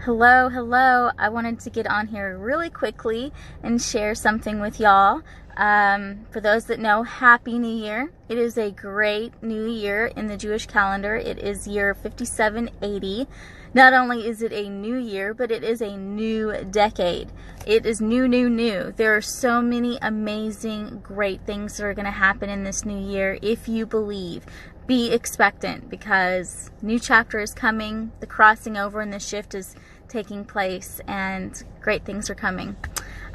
Hello, hello. I wanted to get on here really quickly and share something with y'all. For those that know, Happy New Year. It is a great new year in the Jewish calendar. It is year 5780. Not only is it a new year, but it is a new decade. It is new. There are so many amazing, great things that are going to happen in this new year if you believe. Be expectant, because new chapter is coming, the crossing over and the shift is taking place, and great things are coming.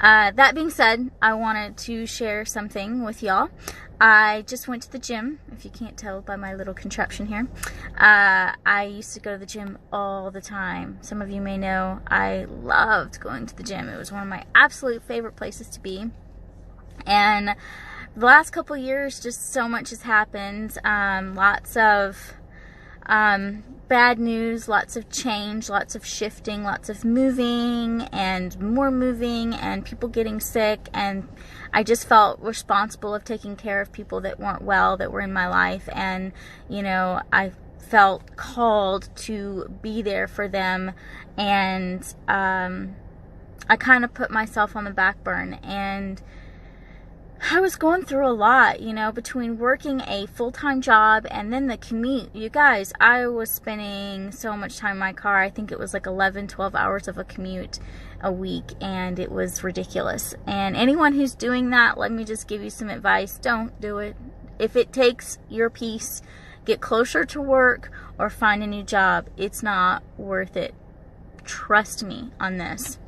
That being said, I wanted to share something with y'all. I just went to the gym, if you can't tell by my little contraption here. I used to go to the gym all the time. Some of you may know I loved going to the gym. It was one of my absolute favorite places to be. And the last couple years, just so much has happened. Lots of bad news, lots of change, lots of shifting, lots of moving and more moving, and people getting sick. And I just felt responsible of taking care of people that weren't well, that were in my life. And, you know, I felt called to be there for them. And I kind of put myself on the back burner, and I was going through a lot, you know, between working a full-time job and then the commute. You guys, I was spending so much time in my car. I think it was like 11, 12 hours of a commute a week, and it was ridiculous. And anyone who's doing that, let me just give you some advice. Don't do it. If it takes your peace, get closer to work or find a new job. It's not worth it. Trust me on this.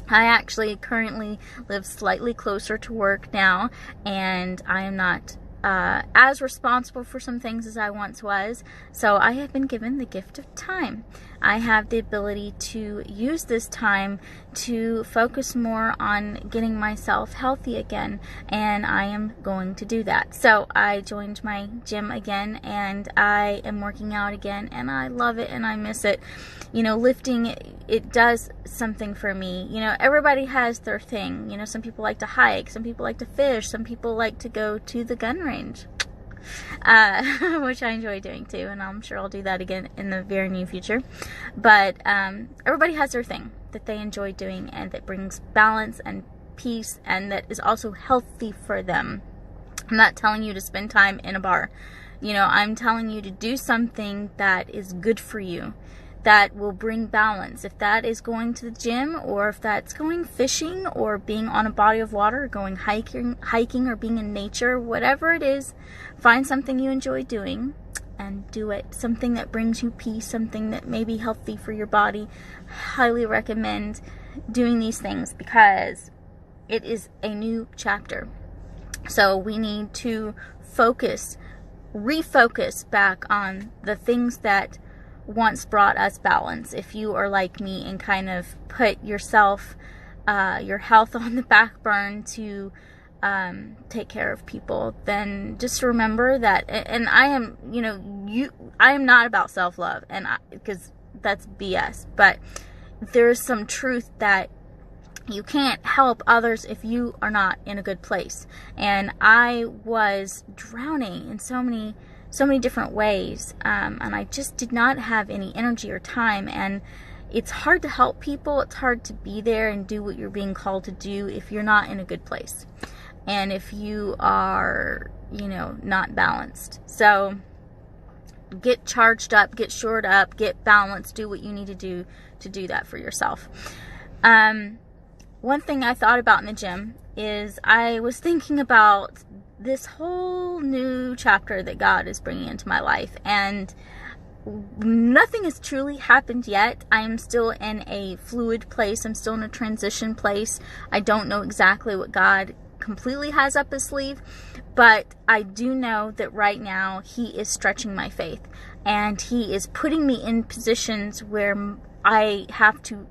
I actually currently live slightly closer to work now, and I am not as responsible for some things as I once was. So I have been given the gift of time. I have the ability to use this time to focus more on getting myself healthy again, and I am going to do that. So I joined my gym again, and I am working out again, and I love it and I miss it. You know, lifting, it does something for me. You know, everybody has their thing. You know, some people like to hike, some people like to fish, some people like to go to the gun range, which I enjoy doing too, and I'm sure I'll do that again in the very near future. But everybody has their thing that they enjoy doing, and that brings balance and peace, and that is also healthy for them. I'm not telling you to spend time in a bar. You know, I'm telling you to do something that is good for you, that will bring balance. If that is going to the gym, or if that's going fishing, or being on a body of water, or going hiking or being in nature, whatever it is, find something you enjoy doing and do it. Something that brings you peace, something that may be healthy for your body. Highly recommend doing these things, because it is a new chapter. So we need to refocus back on the things that once brought us balance. If you are like me and kind of put yourself, your health on the back burner to take care of people, then just remember that. And I am, you know, I am not about self-love, and because that's BS. But there's some truth that you can't help others if you are not in a good place. And I was drowning in so many different ways, and I just did not have any energy or time. And it's hard to help people. It's hard to be there and do what you're being called to do if you're not in a good place, and if you are, you know, not balanced. So get charged up, get shored up, get balanced, do what you need to do that for yourself. One thing I thought about in the gym is I was thinking about this whole new chapter that God is bringing into my life, and nothing has truly happened yet. I am still in a fluid place. I'm still in a transition place. I don't know exactly what God completely has up his sleeve, but I do know that right now he is stretching my faith, and he is putting me in positions where I have to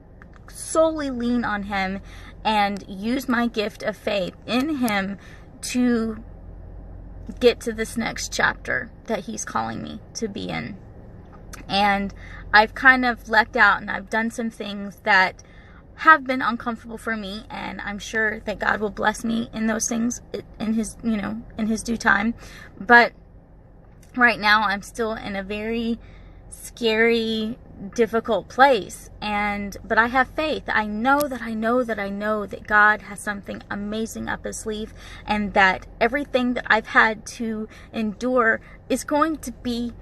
solely lean on him and use my gift of faith in him to get to this next chapter that he's calling me to be in. And I've kind of leapt out, and I've done some things that have been uncomfortable for me, and I'm sure that God will bless me in those things in his, you know, in his due time. But right now I'm still in a very scary, difficult place. But I have faith. I know that God has something amazing up his sleeve, and that everything that I've had to endure is going to be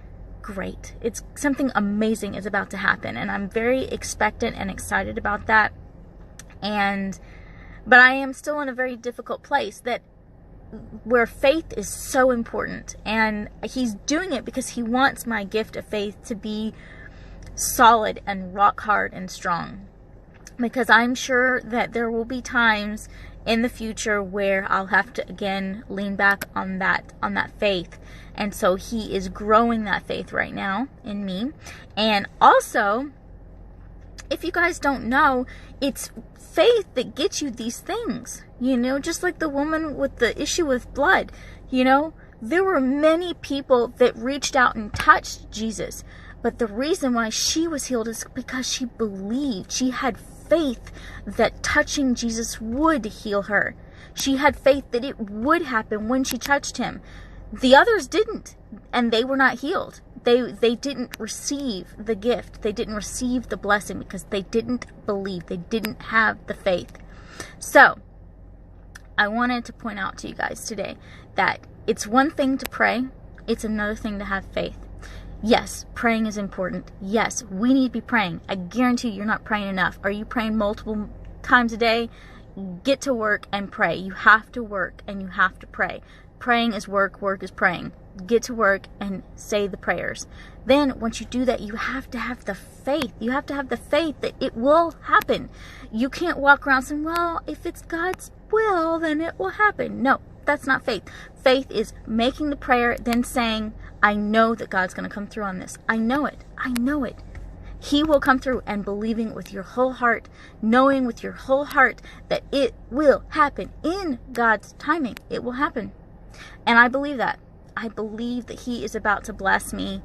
great. It's something amazing is about to happen, and I'm very expectant and excited about that. But I am still in a very difficult place where faith is so important, and he's doing it because he wants my gift of faith to be solid and rock hard and strong, because I'm sure that there will be times in the future where I'll have to again lean back on that faith. And so he is growing that faith right now in me. And also, if you guys don't know, it's faith that gets you these things, just like the woman with the issue with blood. There were many people that reached out and touched Jesus, but the reason why she was healed is because she believed. She had faith that touching Jesus would heal her. She had faith that it would happen when she touched him. The others didn't, and they were not healed. They didn't receive the gift. They didn't receive the blessing because they didn't believe. They didn't have the faith. So I wanted to point out to you guys today that it's one thing to pray. It's another thing to have faith. Yes, praying is important. Yes, we need to be praying. I guarantee you're not praying enough. Are you praying multiple times a day? Get to work and pray. You have to work and you have to pray. Praying is work. Work is praying. Get to work and say the prayers. Then once you do that, you have to have the faith. You have to have the faith that it will happen. You can't walk around saying, well, if it's God's will, then it will happen. No, that's not faith. Faith is making the prayer, then saying, I know that God's going to come through on this. I know it. I know it. He will come through, and believing with your whole heart, knowing with your whole heart that it will happen in God's timing. It will happen. And I believe that. I believe that he is about to bless me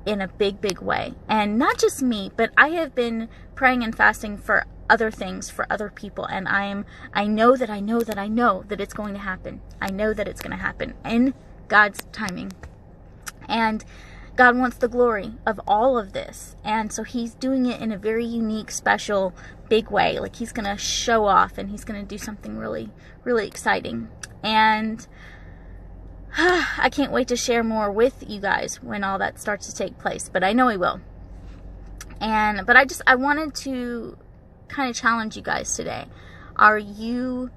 in a big, big way. And not just me, but I have been praying and fasting for other things, for other people. And I know that it's going to happen. I know that it's going to happen in God's timing. And God wants the glory of all of this. And so he's doing it in a very unique, special, big way. Like he's going to show off, and he's going to do something really, really exciting. And I can't wait to share more with you guys when all that starts to take place. But I know he will. But I wanted to kind of challenge you guys today. Are you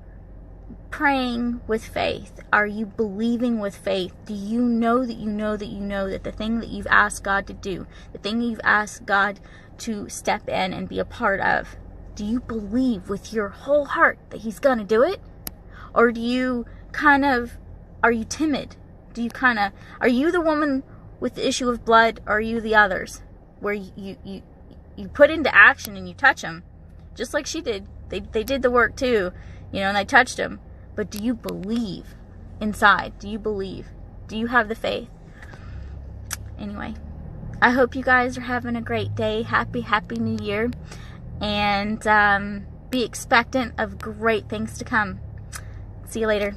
praying with faith? Are you believing with faith? Do you know that the thing that you've asked God to do, the thing you've asked God to step in and be a part of, do you believe with your whole heart that he's going to do it? Or do you are you timid? Are you the woman with the issue of blood, or are you the others? Where you put into action and you touch them, just like she did. They did the work too, and they touched him. But do you believe inside? Do you believe? Do you have the faith? Anyway, I hope you guys are having a great day. Happy New Year. And be expectant of great things to come. See you later.